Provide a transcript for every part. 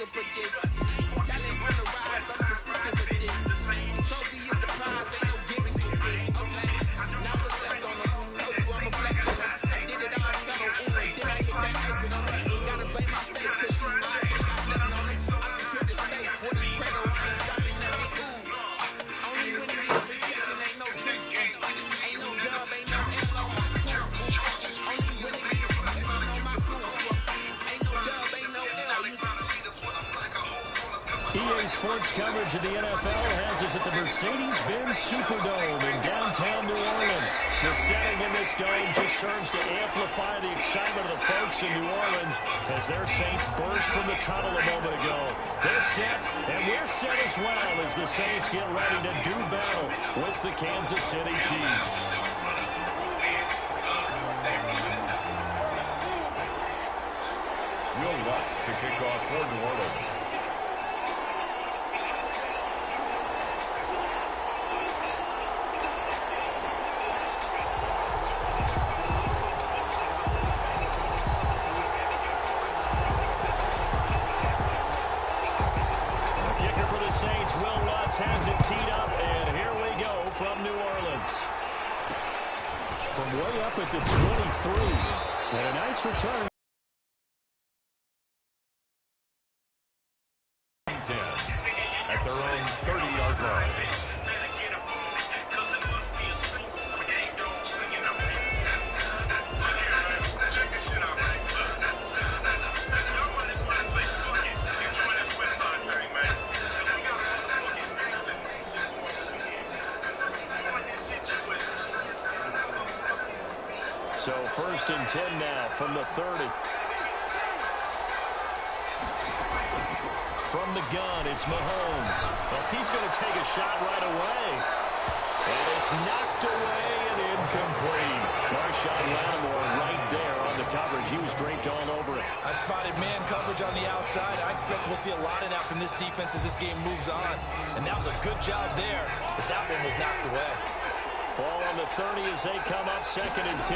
nigga for this. Talent on the rise, I'm consistent with this. Trophy is the prize, ain't no gimmicks with this. Okay, now what's left on them? Told you I'm a flex on them. I did it all solo, then I hit that exit on them. Gotta blame my face, cause these eyes ain't got nothing on them. I secured the safe, for the cradle, I ain't dropping nothing. Ooh, only when it is success and ain't no tricks. Ain't no dub, ain't no L on my cool. Only when it is success and on my cool. Ain't no dub, ain't no L. EA Sports coverage of the NFL has us at the Mercedes-Benz Superdome in downtown New Orleans. The setting in this dome just serves to amplify the excitement of the folks in New Orleans as their Saints burst from the tunnel a moment ago. They're set, and we're set as well as the Saints get ready to do battle with the Kansas City Chiefs. Will Lutz to kick off for New Orleans. Has it teed up, and here we go from New Orleans. From way up at the 23, and a nice return. 10 at their own 30-yard line. So 1st and 10 now from the 30. From the gun, it's Mahomes. Well, he's going to take a shot right away. And it's knocked away and incomplete. Marshawn Lattimore right there on the coverage. He was draped all over it. I spotted man coverage on the outside. I expect we'll see a lot of that from this defense as this game moves on. And that was a good job there as that one was knocked away. Ball on the 30 as they come up 2nd and 10.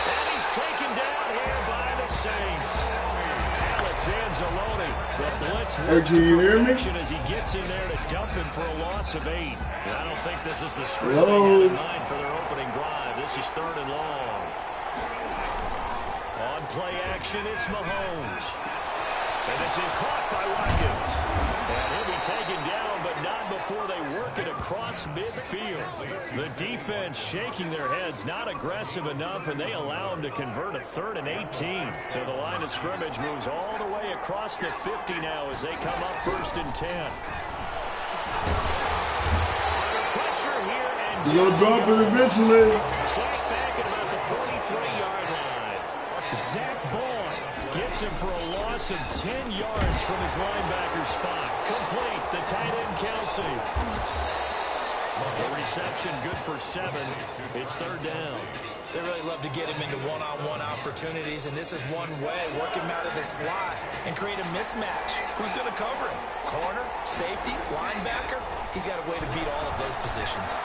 And he's taken down here by the Saints. Alex Anzalone, the blitz works to perfection as he gets in there to dump him for a loss of 8. And I don't think this is the script they had in mind for their opening drive. This is 3rd and long. On play action, it's Mahomes. And this is caught by Watkins. And he'll be taken down, but not before they work it across midfield. The defense shaking their heads, not aggressive enough, and they allow him to convert a 3rd and 18. So the line of scrimmage moves all the way across the 50 now as they come up 1st and 10. Pressure here, and you're going to drop it eventually. Sacked back at about the 43-yard line. Zach Bourne gets him for a loss of 10 yards from his linebacker spot. Complete, the tight end Kelsey. The reception good for 7. It's 3rd down. They really love to get him into one-on-one opportunities, and this is one way. Work him out of the slot and create a mismatch. Who's going to cover him? Corner, safety, linebacker? He's got a way to beat all of those positions.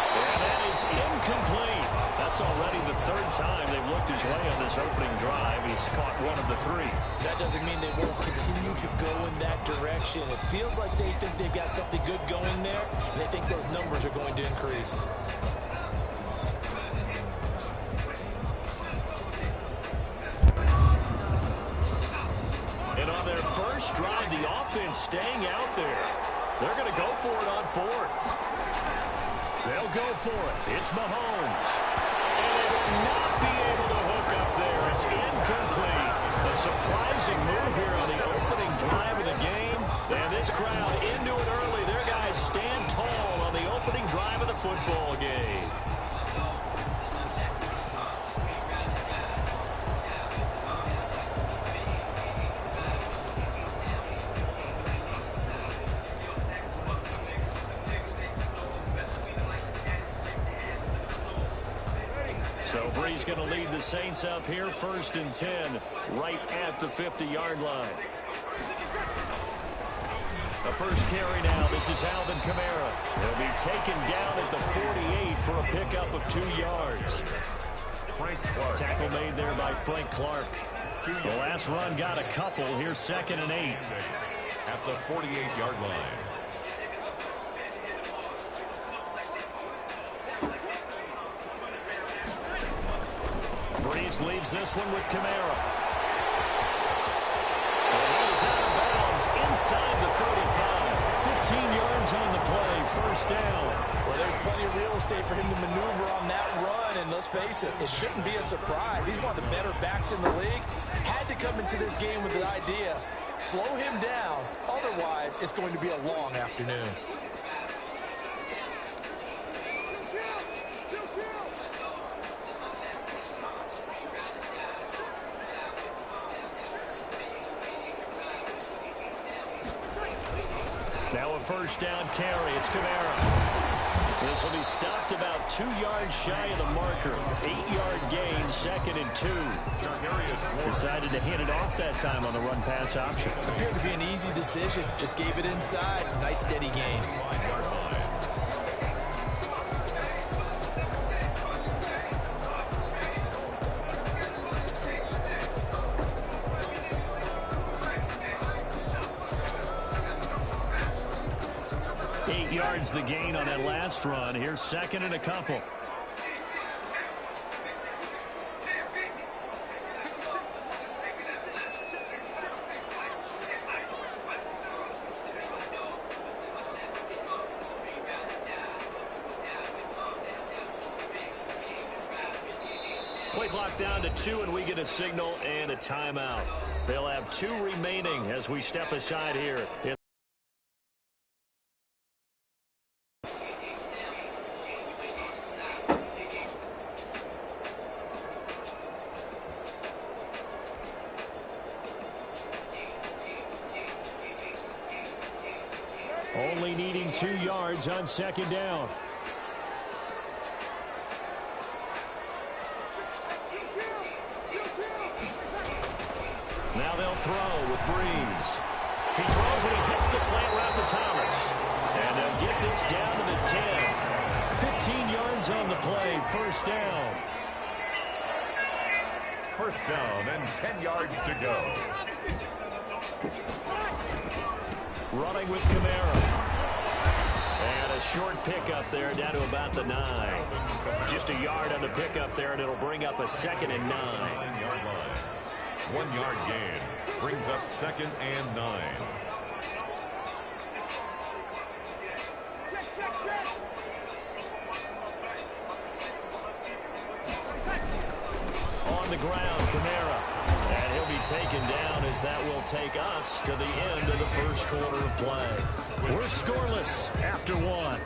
And that is incomplete. That's already the 3rd time they've looked his way on this opening drive. He's caught 1 of the 3. That doesn't mean they won't continue to go in that direction. It feels like they think they've got something good going there, and they think those numbers are going to increase. And on their first drive, the offense staying out there. They're going to go for it on 4th. They'll go for it. It's Mahomes. And they will not be able to hook up there. It's incomplete. A surprising move here on the opening drive of the game. And this crowd into it early. Their guys stand tall on the opening drive of the football game. So Bree's going to lead the Saints up here, 1st and 10, right at the 50-yard line. The first carry now. This is Alvin Kamara. He'll be taken down at the 48 for a pickup of 2 yards. Tackle made there by Frank Clark. The last run got a couple. Here's 2nd and 8. At the 48-yard line. Breeze leaves this one with Kamara. And he's out of bounds inside the 35. 15 yards on the play. First down. Well, there's plenty of real estate for him to maneuver on that run. And let's face it, it shouldn't be a surprise. He's one of the better backs in the league. Had to come into this game with the idea, slow him down. Otherwise, it's going to be a long afternoon. Now a first down carry. It's Kamara. This will be stopped about 2 yards shy of the marker. 8-yard gain, 2nd and 2. Decided to hand it off that time on the run-pass option. Appeared to be an easy decision. Just gave it inside. Nice steady gain. 5-yard line. 8 yards the gain on that last run. Here's 2nd and a couple. Play clock down to 2, and we get a signal and a timeout. They'll have 2 remaining as we step aside here. Only needing 2 yards on 2nd down. Now they'll throw with Breeze. He throws and he hits the slant route to Thomas. And they'll get this down to the 10. 15 yards on the play. First down. First down and 10 yards to go. Running with Kamara. And a short pickup there down to about the 9. Just a yard on the pickup there, and it'll bring up a 2nd and 9. 9-yard line. 1-yard gain. Brings up 2nd and 9. On the ground, Kamara. And he'll be taken down as that will take us to the end of the first quarter of play. We're scoreless after 1.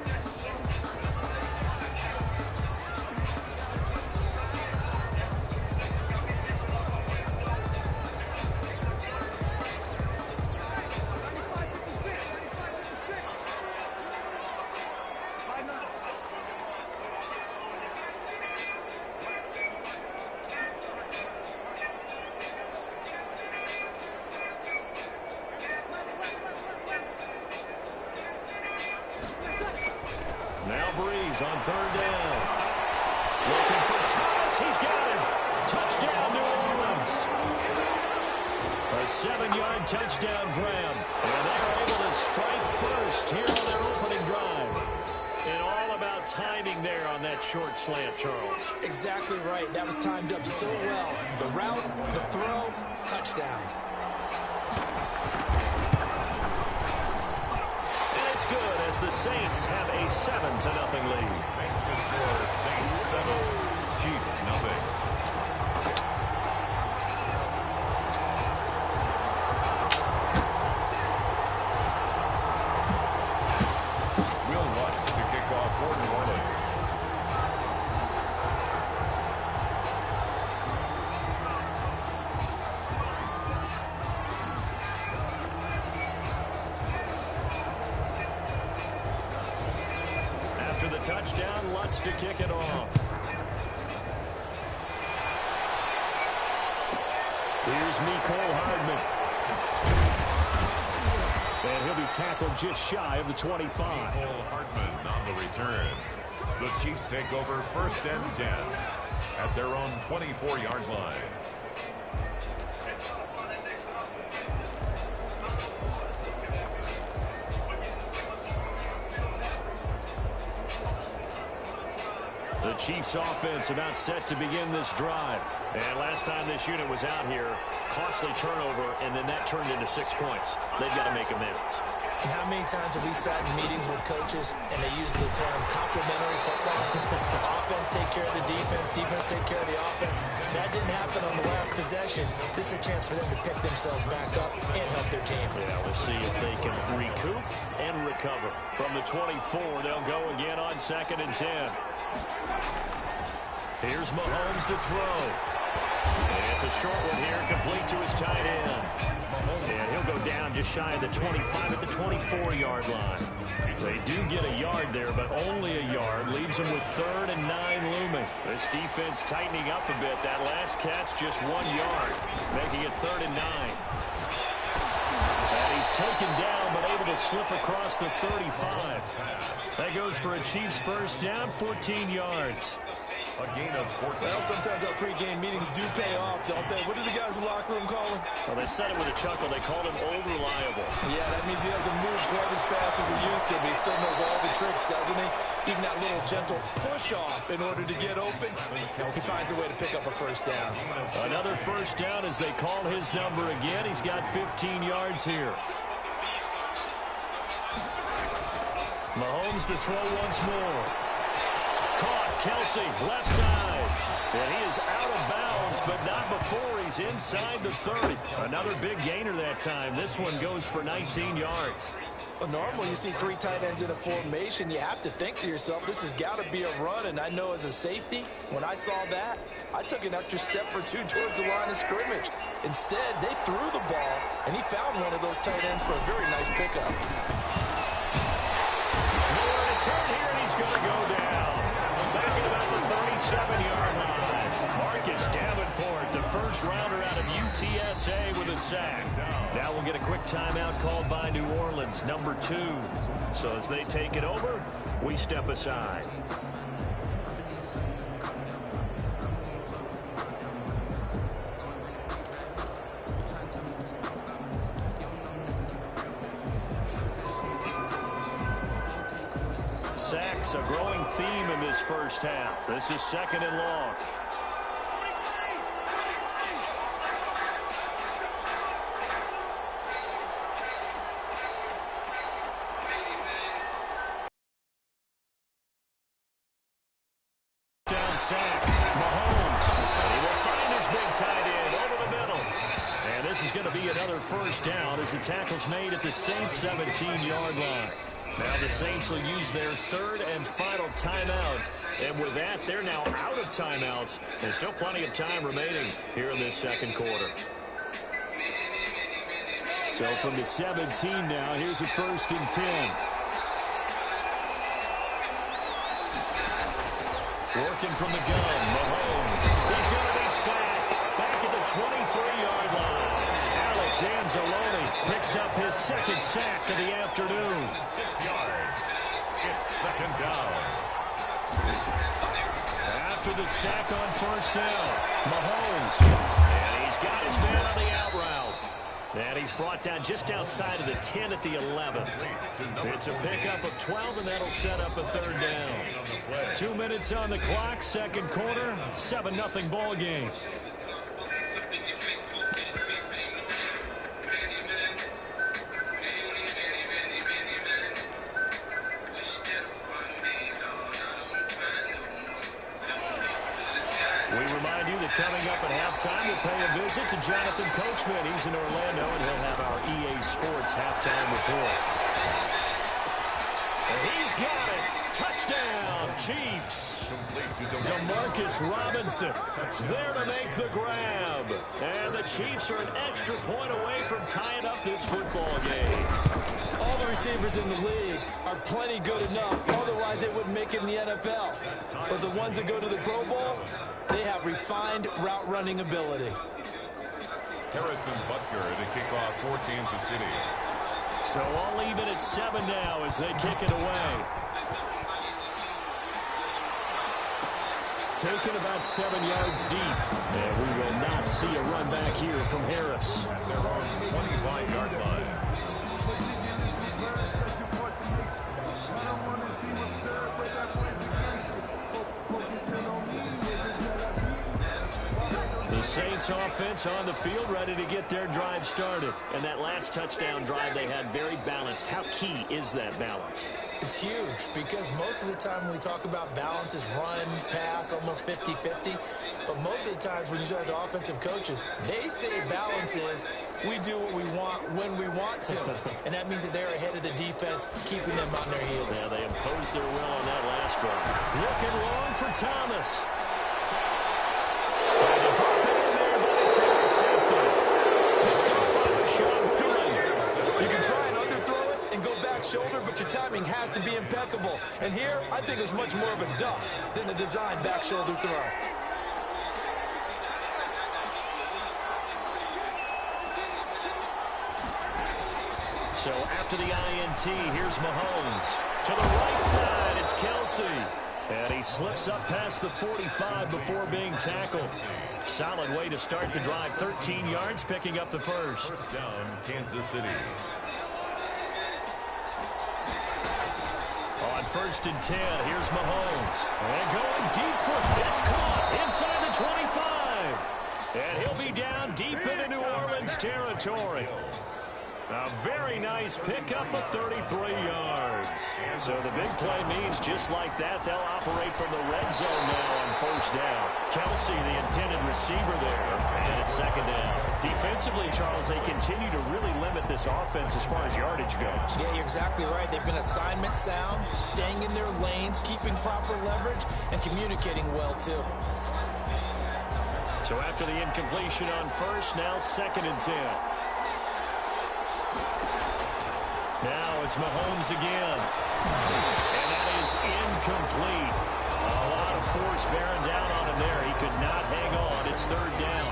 Now Breeze on 3rd down. Looking for Thomas. He's got him. Touchdown, New Orleans. A 7-yard touchdown grab. And they're able to strike first here on their opening drive. And all about timing there on that short slant, Charles. Exactly right. That was timed up so well. The route, the throw, touchdown. It's good as the Saints have a 7-0 lead. Makes the score Saints 7, Chiefs 0. Will Lutz to kick off for New Orleans. After the touchdown, Lutz to kick it off. Here's Mecole Hardman. And he'll be tackled just shy of the 25. Mecole Hardman on the return. The Chiefs take over 1st and 10 at their own 24-yard line. The Chiefs offense about set to begin this drive. And last time this unit was out here, costly turnover, and then that turned into 6 points. They've got to make amends. And how many times have we sat in meetings with coaches and they use the term complementary football? Offense take care of the defense, defense take care of the offense. That didn't happen on the last possession. This is a chance for them to pick themselves back up and help their team. Yeah, we'll see if they can recoup and recover. From the 24, they'll go again on 2nd and 10. Here's Mahomes to throw. And it's a short one here, complete to his tight end. And he'll go down just shy of the 25 at the 24-yard line. They do get a yard there, but only a yard. Leaves them with 3rd and 9 looming. This defense tightening up a bit. That last catch just 1 yard, making it 3rd and 9. And he's taken down, but able to slip across the 35. That goes for a Chiefs first down, 14 yards. A gain of 14. Well, sometimes our pregame meetings do pay off, don't they? What do the guys in the locker room call him? Well, they said it with a chuckle. They called him old-reliable. Yeah, that means he doesn't move quite as fast as he used to, but he still knows all the tricks, doesn't he? Even that little gentle push-off in order to get open, he finds a way to pick up a first down. Another first down as they call his number again. He's got 15 yards here. Mahomes to throw once more. Caught, Kelsey, left side. And he is out of bounds, but not before he's inside the 30. Another big gainer that time. This one goes for 19 yards. Well, normally you see 3 tight ends in a formation. You have to think to yourself, this has got to be a run. And I know as a safety, when I saw that, I took an extra step or 2 towards the line of scrimmage. Instead, they threw the ball, and he found one of those tight ends for a very nice pickup. Nowhere to turn here, and he's going to go down. Back at about the 37-yard line. Marcus Davenport, the first rounder out of UTSA with a sack. Now we'll get a quick timeout called by New Orleans, number 2. So as they take it over, we step aside. Sacks, a growing theme in this first half. This is 2nd and long. Down sack. Mahomes. And he will find his big tight end over the middle. And this is going to be another first down as the tackle's made at the Saints' 17-yard line. Now the Saints will use their 3rd and final timeout. And with that, they're now out of timeouts. There's still plenty of time remaining here in this 2nd quarter. So from the 17 now, here's a 1st and 10. Working from the gun, Mahomes. He's going to be sacked back at the 23-yard line. Alex Anzalone picks up his 2nd sack of the afternoon. 6 yards. It's 2nd down. After the sack on first down, Mahomes. And he's got his man on the out route. And he's brought down just outside of the 10 at the 11. It's a pickup of 12, and that'll set up a 3rd down. 2 minutes on the clock, 2nd quarter, 7-0 ball game. We remind you that coming up at halftime, we'll pay a visit to Jonathan Coachman. He's in Orlando, and he'll have our EA Sports halftime report. And he's got it. Touchdown, Chiefs. Demarcus Robinson there to make the grab. And the Chiefs are an extra point away from tying up this football game. All the receivers in the league are plenty good enough. Otherwise, they wouldn't make it in the NFL. But the ones that go to the Pro Bowl, they have refined route running ability. Harrison Butker to kick off for Kansas City. So all even at 7 now as they kick it away. Taken about 7 yards deep. And we will not see a run back here from Harris. At their own 25-yard line. The Saints offense on the field, ready to get their drive started. And that last touchdown drive they had very balanced. How key is that balance? It's huge because most of the time when we talk about balance is run, pass, almost 50-50. But most of the times when you talk to offensive coaches, they say balance is we do what we want when we want to. And that means that they're ahead of the defense, keeping them on their heels. Yeah, they imposed their will on that last drive. Looking long for Thomas. Trying to drop it in there, but it's intercepted. Picked up by Rashawn Breeland. You can try and underthrow it and go back shoulder, but your timing has to be impeccable. And here, I think it's much more of a duck than a designed back shoulder throw. So after the INT, here's Mahomes. To the right side, it's Kelsey. And he slips up past the 45 before being tackled. Solid way to start the drive. 13 yards, picking up the first. First down, Kansas City. On 1st and 10, here's Mahomes. And going deep for it. It's caught inside the 25. And he'll be down deep into New Orleans territory. A very nice pickup of 33 yards. So the big play means just like that, they'll operate from the red zone now on 1st down. Kelsey, the intended receiver there, and it's 2nd down. Defensively, Charles, they continue to really limit this offense as far as yardage goes. Yeah, you're exactly right. They've been assignment sound, staying in their lanes, keeping proper leverage, and communicating well, too. So after the incompletion on 1st, now 2nd and 10. Now it's Mahomes again. And that is incomplete. A lot of force bearing down on him there. He could not hang on. It's 3rd down.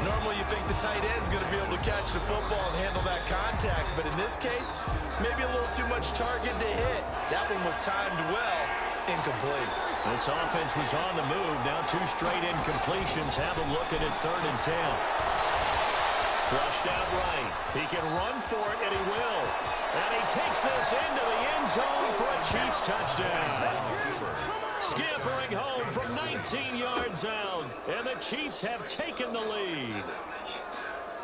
Normally you think the tight end's going to be able to catch the football and handle that contact. But in this case, maybe a little too much target to hit. That one was timed well. Incomplete. This offense was on the move. Now 2 straight incompletions. Have them looking at 3rd and 10. Flushed out right. He can run for it, and he will. And he takes this into the end zone for a Chiefs touchdown. Scampering home from 19 yards out. And the Chiefs have taken the lead.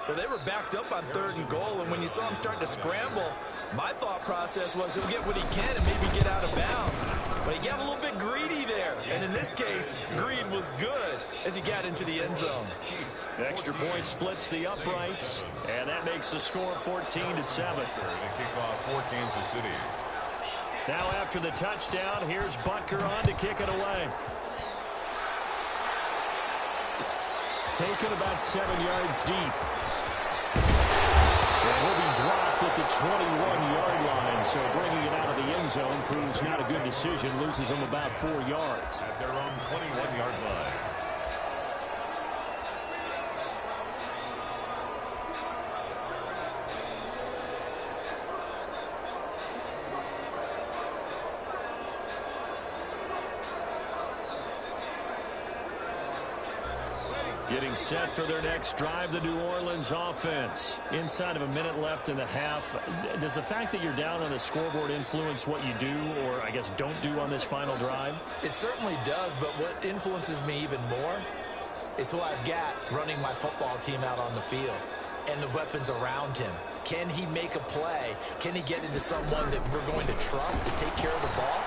Well, they were backed up on 3rd and goal, and when you saw him start to scramble, my thought process was he'll get what he can and maybe get out of bounds. But he got a little bit greedy there, and in this case, greed was good as he got into the end zone. Extra point splits the uprights, and that makes the score 14-7. Kickoff for Kansas City. Now after the touchdown, here's Butker on to kick it away. Taken about 7 yards deep. And he'll be dropped at the 21-yard line, so bringing it out of the end zone proves not a good decision. Loses him about 4 yards. At their own 21-yard line. Getting set for their next drive, the New Orleans offense. Inside of a minute left in the half. Does the fact that you're down on the scoreboard influence what you do, or I guess don't do on this final drive? It certainly does, but what influences me even more is who I've got running my football team out on the field and the weapons around him. Can he make a play? Can he get into someone that we're going to trust to take care of the ball?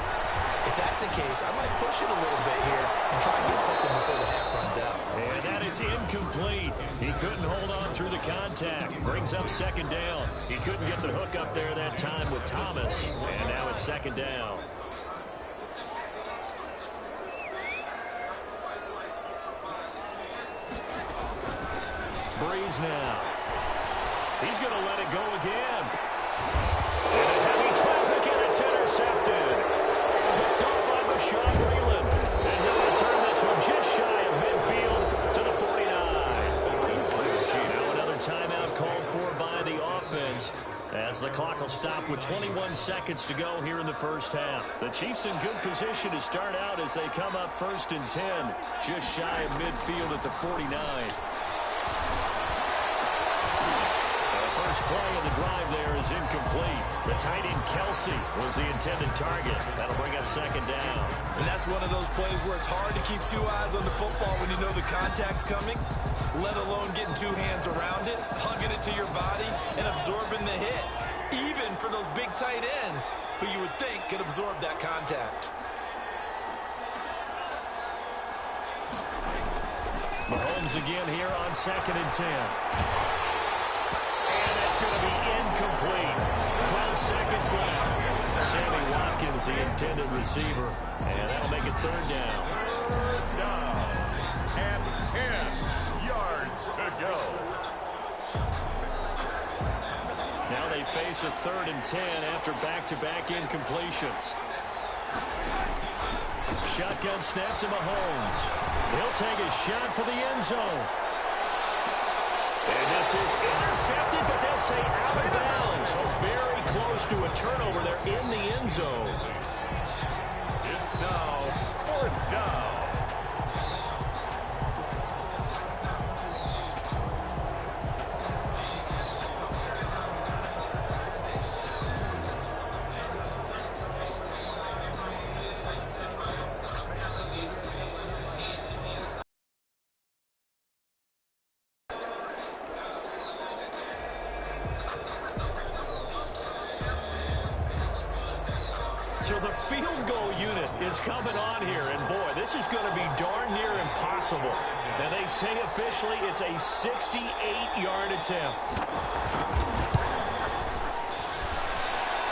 If that's the case, I might push it a little bit here and try and get something before the half runs out. And that is incomplete. He couldn't hold on through the contact. Brings up 2nd down. He couldn't get the hook up there that time with Thomas. And now it's 2nd down. Breeze now. He's going to let it go again. And heavy traffic, and it's intercepted. Picked off by Rashawn Breeland. And he'll return this one just shy of midfield to the 49. Now another timeout called for by the offense as the clock will stop with 21 seconds to go here in the first half. The Chiefs in good position to start out as they come up 1st and 10, just shy of midfield at the 49. First play of the drive there is incomplete. The tight end Kelsey was the intended target. That'll bring up 2nd down. And that's one of those plays where it's hard to keep 2 eyes on the football when you know the contact's coming. let alone getting two hands around it, hugging it to your body, and absorbing the hit. Even for those big tight ends, who you would think could absorb that contact. Mahomes again here on 2nd and 10. And it's going to be incomplete. 12 seconds left. Sammy Watkins, the intended receiver. And that'll make it 3rd down. 3rd down. And 10 yards to go. Now they face a 3rd and 10 after back-to-back incompletions. Shotgun snap to Mahomes. He'll take a shot for the end zone. And this is intercepted, but they'll say out of bounds. So very close to a turnover there in the end zone. It's now 4th down. So the field goal unit is coming on here, and boy, this is going to be darn near impossible. And they say officially it's a 68-yard attempt.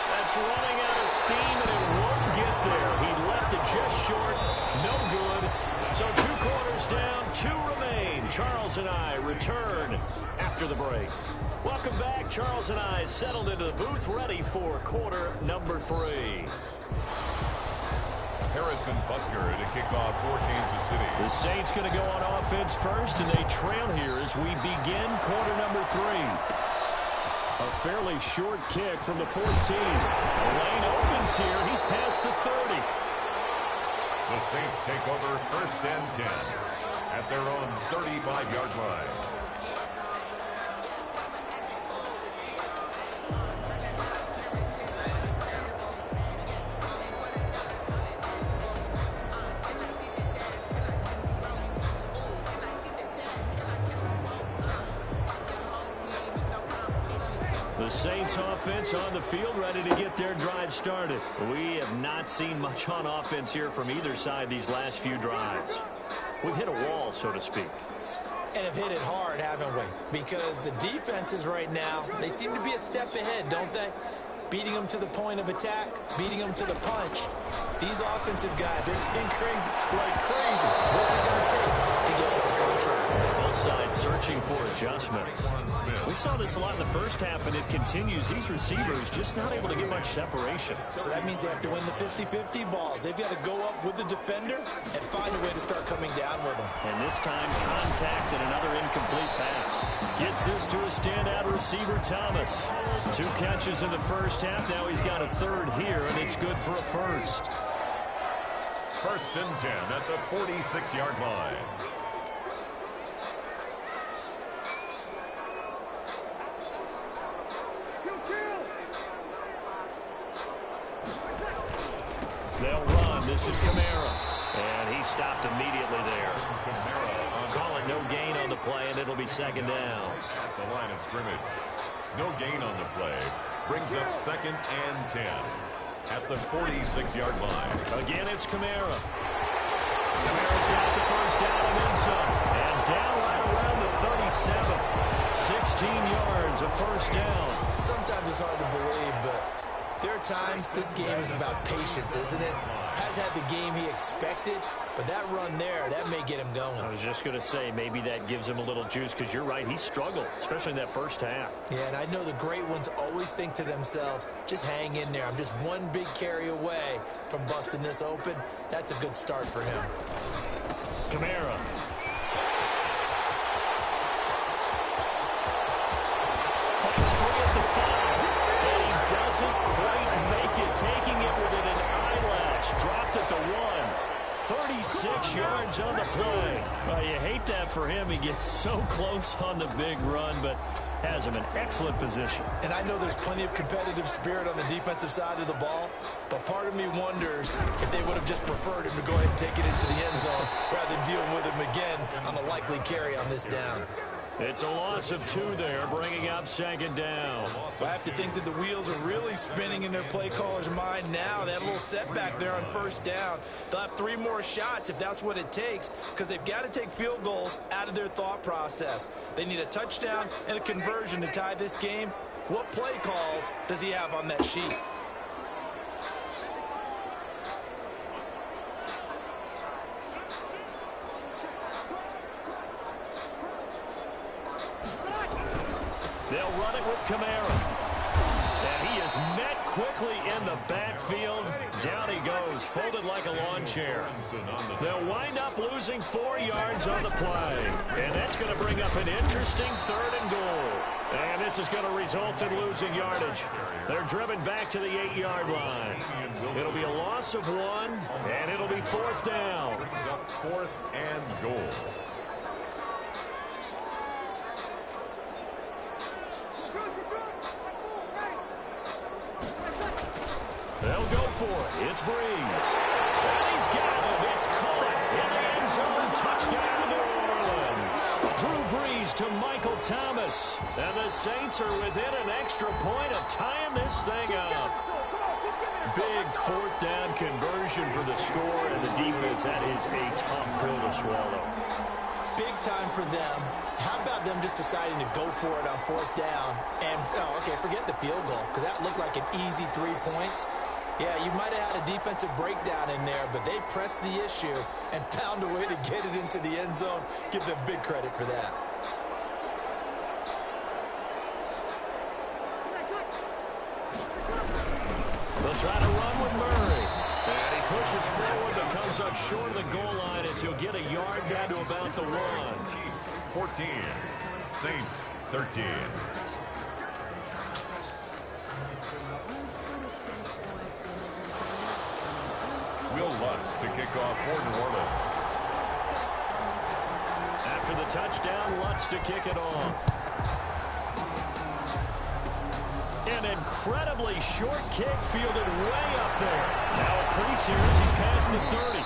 That's running out of steam, and it won't get there. He left it just short, no good. So 2 quarters down, 2 remain. Charles and I return after the break. Welcome back. Charles and I settled into the booth, ready for quarter number 3. Harrison Butker to kick off for Kansas City. The Saints going to go on offense first, and they trail here as we begin quarter number 3. A fairly short kick from the 14. Lane opens here. He's past the 30. The Saints take over 1st and 10 at their own 35-yard line. The Saints offense on the field, ready to get their drive started. We have not seen much on offense here from either side these last few drives. We've hit a wall, so to speak. And have hit it hard, haven't we? Because the defenses right now, they seem to be a step ahead, don't they? Beating them to the point of attack, beating them to the punch. These offensive guys are tinkering like crazy. What's it going to take to get back on track? Both sides searching for adjustments. We saw this a lot in the first half, and it continues. These receivers just not able to get much separation. So that means they have to win the 50-50 balls. They've got to go up with the defender and find a way to start coming down with them. And this time, contact and another incomplete pass. Gets this to a standout receiver, Thomas. 2 catches in the first half. Now he's got a 3rd here, and it's good for a 1st. 1st and 10 at the 46-yard line. They'll run. This is Kamara. And he stopped immediately there. Calling no gain on the play, and it'll be 2nd down. At the line of scrimmage. No gain on the play. Brings up 2nd and 10 at the 46-yard line. Again, it's Kamara. Kamara's got the 1st down and then some. And down right around the 37. 16 yards, a 1st down. Sometimes it's hard to believe, but there are times this game is about patience, isn't it? Has had the game he expected, but that run there, that may get him going. I was just going to say, maybe that gives him a little juice, because you're right, he struggled, especially in that first half. Yeah, and I know the great ones always think to themselves, just hang in there. I'm just one big carry away from busting this open. That's a good start for him. Kamara. Fights free at the 5. And he doesn't quite make it, taking it within an eyelash. Dropped at the 1. 36 yards on the play. Well, you hate that for him. He gets so close on the big run, but has him in excellent position. And I know there's plenty of competitive spirit on the defensive side of the ball, but part of me wonders if they would have just preferred him to go ahead and take it into the end zone rather than deal with him again on a likely carry on this down. It's a loss of 2 there, bringing up second down. I have to think that the wheels are really spinning in their play caller's mind now. They had a little setback there on first down. They'll have 3 more shots if that's what it takes, because they've got to take field goals out of their thought process. They need a touchdown and a conversion to tie this game. What play calls does he have on that sheet? They'll run it with Kamara. And he is met quickly in the backfield. Down he goes, folded like a lawn chair. They'll wind up losing 4 yards on the play. And that's going to bring up an interesting 3rd and goal. And this is going to result in losing yardage. They're driven back to the 8-yard line. It'll be a loss of 1, and it'll be 4th down. 4th and goal. They'll go for it. It's Breeze. And he's got him. It's caught in the end zone. Touchdown, New Orleans. Drew Brees to Michael Thomas. And the Saints are within an extra point of tying this thing up. Big 4th down conversion for the score, and the defense, that is a tough pill to swallow. Big time for them. How about them just deciding to go for it on 4th down? And, okay, forget the field goal, because that looked like an easy 3 points. Yeah, you might have had a defensive breakdown in there, but they pressed the issue and found a way to get it into the end zone. Give them big credit for that. They'll try to run with Murray. And he pushes forward but comes up short of the goal line as he'll get a yard down to about the 1. 14. Saints 13. Will Lutz to kick off for New Orleans. After the touchdown, Lutz to kick it off. An incredibly short kick fielded way up there. Now a crease here as he's past the 30.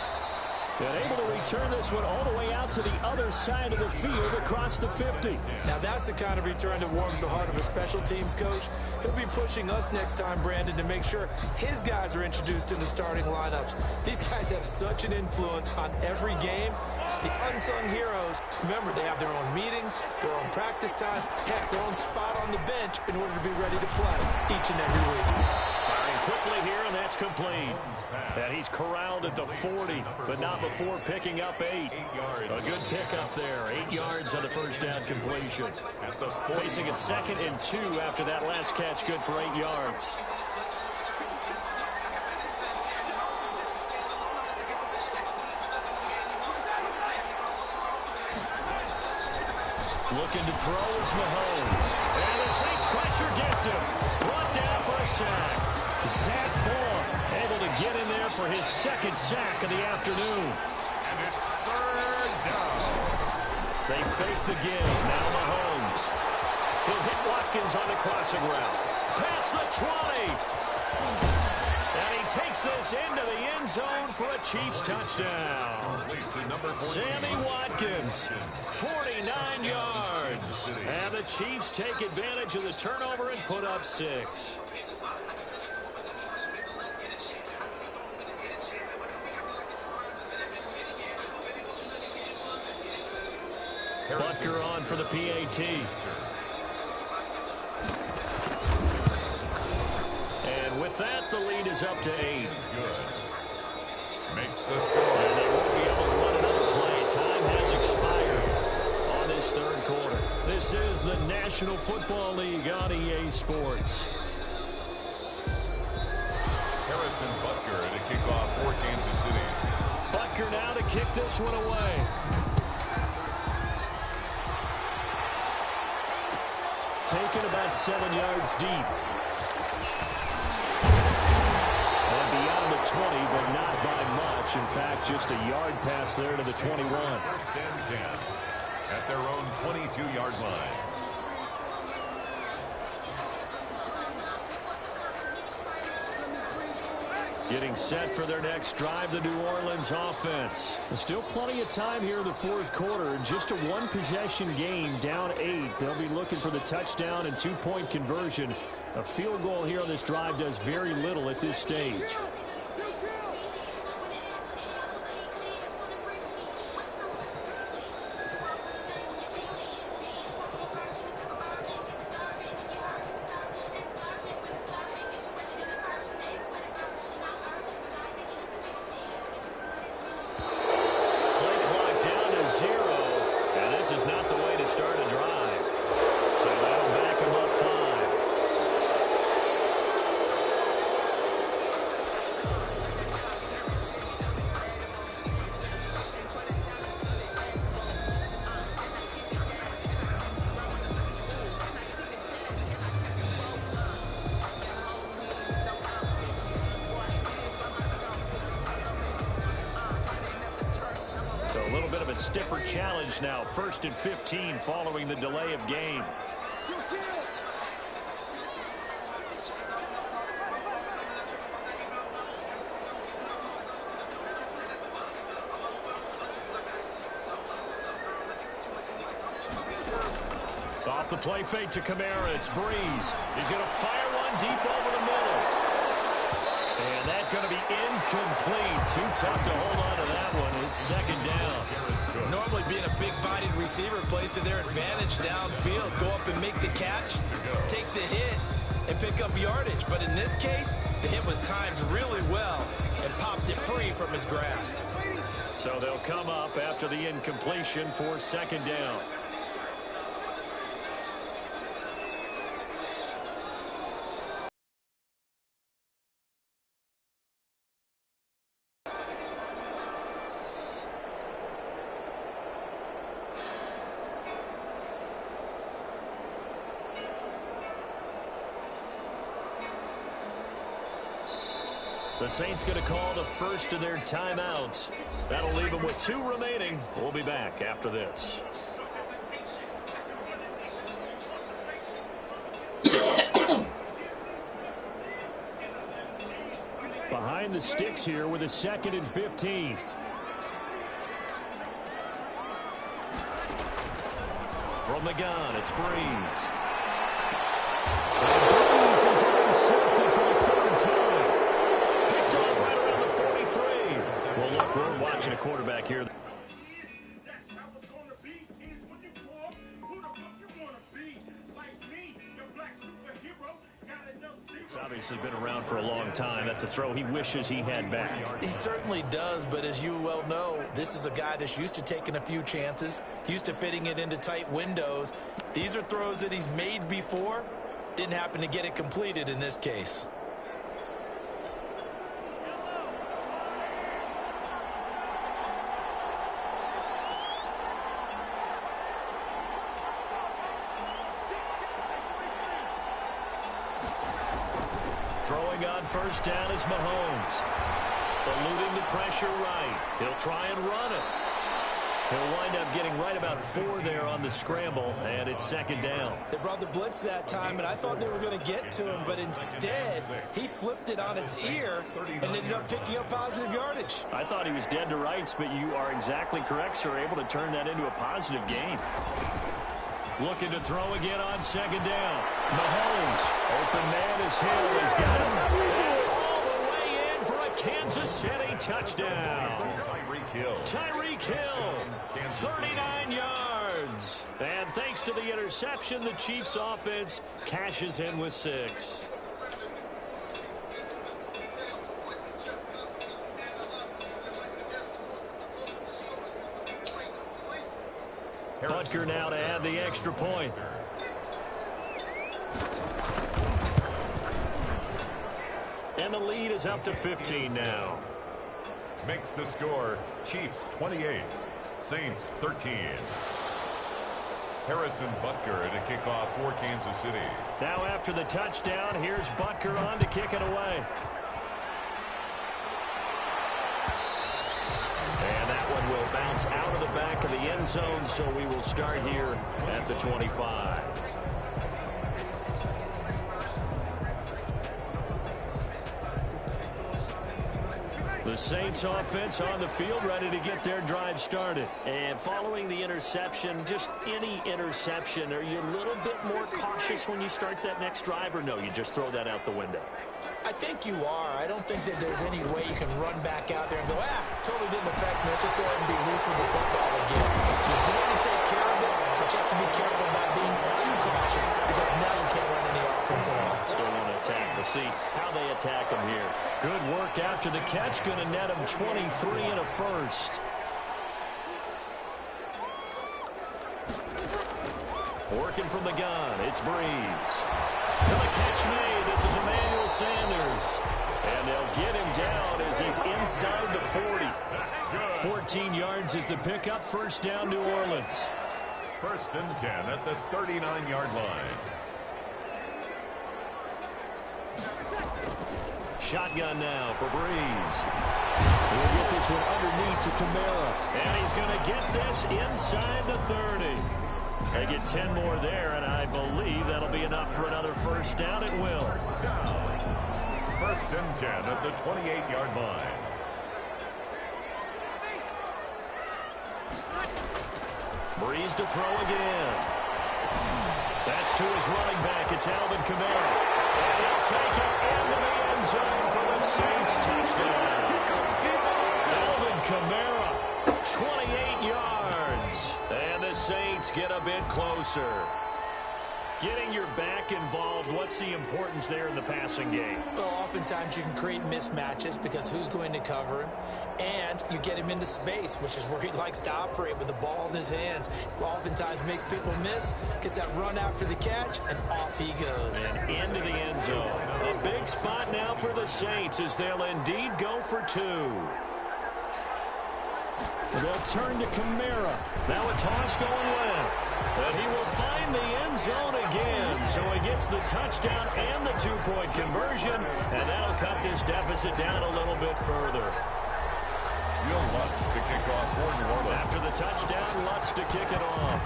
And able to return this one all the way out to the other side of the field across the 50. Now that's the kind of return that warms the heart of a special teams coach. He'll be pushing us next time, Brandon, to make sure his guys are introduced in the starting lineups. These guys have such an influence on every game. The unsung heroes, remember, they have their own meetings, their own practice time, heck, their own spot on the bench in order to be ready to play each and every week. Firing quickly here, and that's complete. And he's corralled at the 40, but not before picking up 8. A good pickup there. 8 yards on the first down completion. Facing a 2nd and 2 after that last catch, good for 8 yards. Looking to throw is Mahomes. And the Saints pressure gets him. Brought down for a sack. Zach Ball able to get in there for his 2nd sack of the afternoon. And it's 3rd down. They fake the give. Now Mahomes. He'll hit Watkins on the crossing route. Past the 20. And he takes this into the end zone for a Chiefs touchdown. Sammy Watkins, 49 yards. And the Chiefs take advantage of the turnover and put up 6. Butker on for the PAT. And with that, the lead is up to 8. Good. Makes the And score. they won't be able to run another play. Time has expired on this 3rd quarter. This is the National Football League on EA Sports. Harrison Butker to kick off for Kansas City. Butker now to kick this one away. Taken about 7 yards deep. And beyond the 20, but not by much. In fact, just a yard pass there to the 21. 1st and 10 at their own 22-yard line. Getting set for their next drive, the New Orleans offense. There's still plenty of time here in the fourth quarter. Just a one-possession game, down 8. They'll be looking for the touchdown and two-point conversion. A field goal here on this drive does very little at this stage. A little bit of a stiffer challenge now. 1st and 15 following the delay of game. Off the play fake to Kamara. It's Breeze. He's going to fire one deep over the middle. And that's going to be incomplete. Too tough to hold on to that one. It's 2nd down. Normally being a big-bodied receiver plays to their advantage downfield. Go up and make the catch, take the hit, and pick up yardage. But in this case, the hit was timed really well and popped it free from his grasp. So they'll come up after the incompletion for 2nd down. The Saints going to call the first of their timeouts. That'll leave them with 2 remaining. We'll be back after this. Behind the sticks here with a 2nd and 15. From the gun, it's Breeze. And Breeze is intercepted for the 3rd time. Picked off right around the 43. Well, look, we're watching a quarterback here. It's obviously been around for a long time. That's a throw he wishes he had back. He certainly does, but as you well know, this is a guy that's used to taking a few chances, used to fitting it into tight windows. These are throws that he's made before. Didn't happen to get it completed in this case. Throwing on 1st down is Mahomes. Eluding the pressure right. He'll try and run it. He'll wind up getting right about 4 there on the scramble, and it's 2nd down. They brought the blitz that time, and I thought they were going to get to him, but instead, he flipped it on its ear and ended up picking up positive yardage. I thought he was dead to rights, but you are exactly correct, sir. Able to turn that into a positive gain. Looking to throw again on 2nd down. Mahomes. Open man is Hill. He's got it. All the way in for a Kansas City touchdown. Tyreek Hill. 39 yards. And thanks to the interception, the Chiefs offense cashes in with 6. Butker now to add the extra point. And the lead is up to 15 now. Makes the score Chiefs 28, Saints 13. Harrison Butker to kick off for Kansas City. Now after the touchdown, here's Butker on to kick it away. And that one will bounce out of the back of the end zone, so we will start here at the 25. The Saints offense on the field, ready to get their drive started. And following the interception, just any interception, are you a little bit more cautious when you start that next drive, or no, you just throw that out the window? I think you are. I don't think that there's any way you can run back out there and go, totally didn't affect me. Let's just go ahead and be loose with the football again. You're going to take care of it, but you have to be careful about being too cautious because now you can't run any offense at all. Still want to attack. We'll see how they attack them here. Good work after the catch. Going to net him 23 and a first. Working from the gun, it's Breeze. For the catch made, this is Emmanuel Sanders. And they'll get him down as he's inside the 40. 14 yards is the pickup. First down, New Orleans. First and 10 at the 39-yard line. Shotgun now for Breeze. He'll get this one underneath to Kamara. And he's going to get this inside the 30. They get 10 more there, and I believe that'll be enough for another first down. It will. First and 10 at the 28-yard line. Breeze to throw again. That's to his running back. It's Alvin Kamara. And he'll take it into the end zone for the Saints touchdown. Alvin Kamara, 28 yards. And the Saints get a bit closer. Getting your back involved, what's the importance there in the passing game? Well, oftentimes you can create mismatches because who's going to cover him? And you get him into space, which is where he likes to operate with the ball in his hands. Oftentimes makes people miss, gets that run after the catch, and off he goes. And into the end zone. A big spot now for the Saints as they'll indeed go for two. They'll turn to Kamara. Now a toss going left. But he will find the end zone again. So he gets the touchdown and the two-point conversion. And that'll cut this deficit down a little bit further. Will Lutz to kick off for New Orleans. After the touchdown, Lutz to kick it off.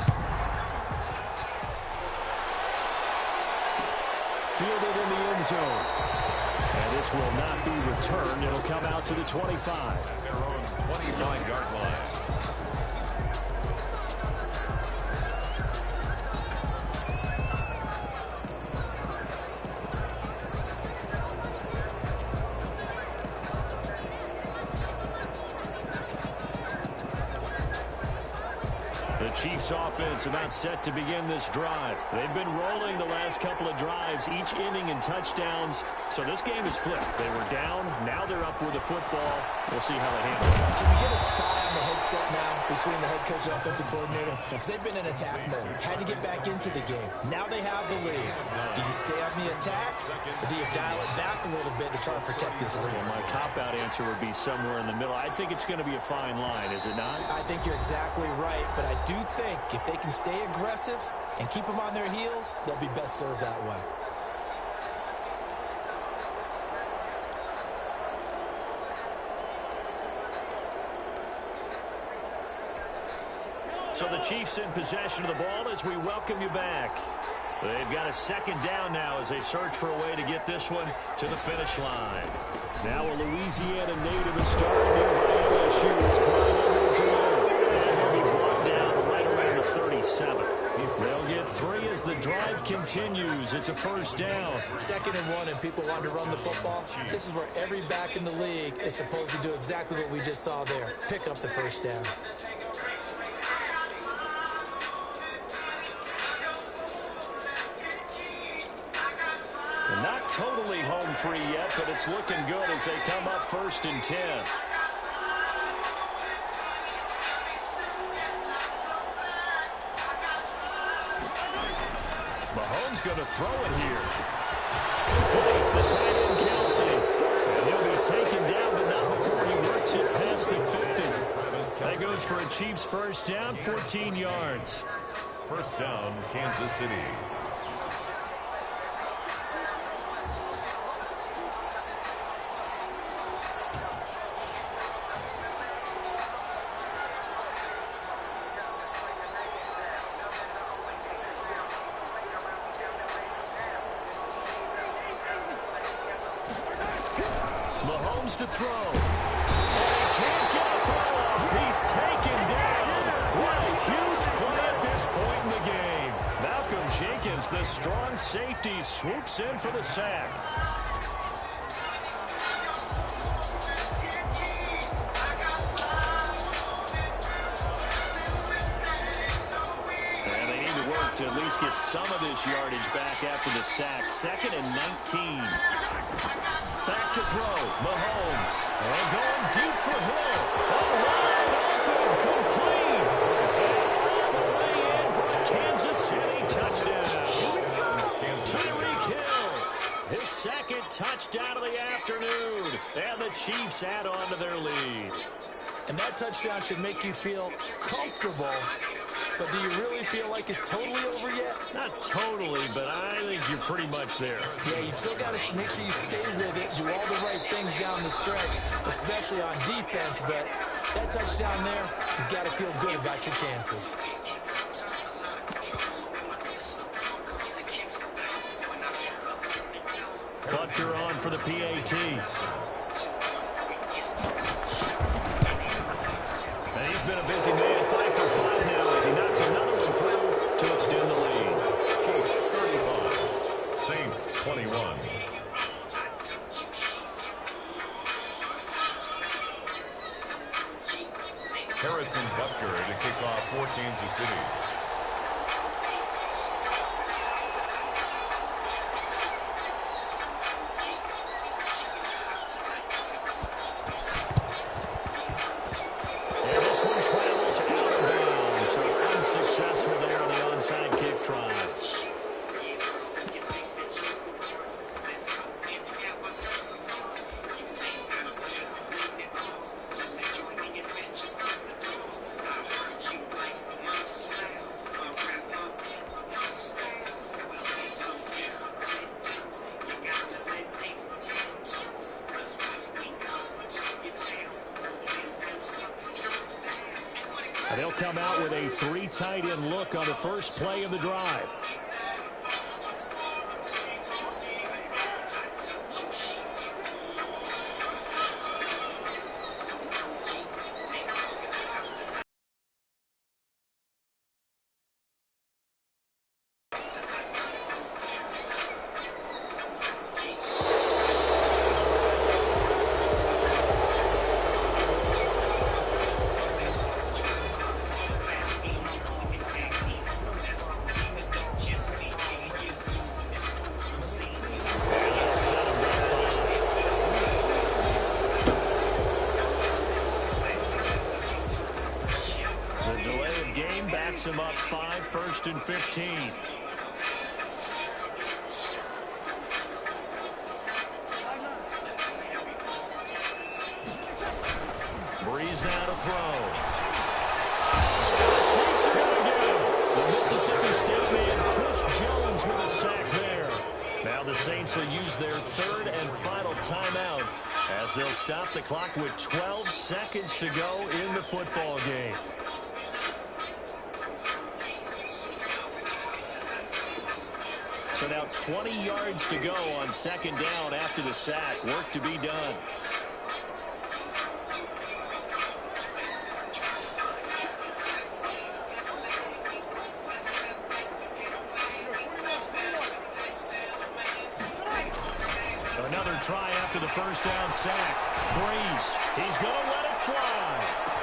Fielded in the end zone. And this will not be returned. It'll come out to the 25. 29-yard line. The Chiefs offense about set to begin this drive. They've been rolling the last couple of drives, each inning in touchdowns. So this game is flipped. They were down. Now they're up with the football. We'll see how they handle it. Can we get a spy on the headset now between the head coach and offensive coordinator? Because they've been in attack mode. Had to get back into the game. Now they have the lead. Do you stay on the attack, or do you dial it back a little bit to try to protect this lead? Well, my cop-out answer would be somewhere in the middle. I think it's going to be a fine line, is it not? I think you're exactly right, but I do think if they can stay aggressive and keep them on their heels, they'll be best served that way. So the Chiefs in possession of the ball as we welcome you back. They've got a second down now as they search for a way to get this one to the finish line. Now a Louisiana native is starting here by LSU. It's Clyde and he'll be brought down right around the 37. They'll get 3 as the drive continues. It's a first down. 2nd and 1, and people want to run the football. This is where every back in the league is supposed to do exactly what we just saw there. Pick up the first down. Not totally home free yet, but it's looking good as they come up 1st and 10. Mahomes going to throw it here. The tight end Kelsey. And he'll be taken down, but not before he works it past the 50. That goes for a Chiefs first down, 14 yards. First down, Kansas City. Mahomes to throw. can't get a throw off. He's taken down. What a huge play at this point in the game. Malcolm Jenkins, the strong safety, swoops in for the sack. To at least get some of this yardage back after the sack. 2nd and 19. Back to throw. Mahomes. And going deep for Hill. Oh, wide open. Complete. And all the way in for a Kansas City touchdown. Tyreek Hill. His 2nd touchdown of the afternoon. And the Chiefs add on to their lead. And that touchdown should make you feel comfortable. But do you really feel like it's totally over yet? Not totally, but I think you're pretty much there. Yeah, you've still got to make sure you stay with it, do all the right things down the stretch, especially on defense. But that touchdown there, you've got to feel good about your chances. Butker on for the PAT. And he's been a busy man, 5 for 5 now as he knocks another one through to extend the lead. Chiefs 35, Saints 21. Harrison Butker to kick off for Kansas City. They'll come out with a 3 tight end look on the first play of the drive. Him up 5, 1st and 15. Breeze now to throw. Chiefs are going to get him. The Mississippi State man, Chris Jones, with a sack there. Now the Saints will use their 3rd and final timeout as they'll stop the clock with 12 seconds to go in the football game. So now 20 yards to go on 2nd down after the sack. Work to be done. Another try after the 1st down sack. Breeze, he's going to let it fly.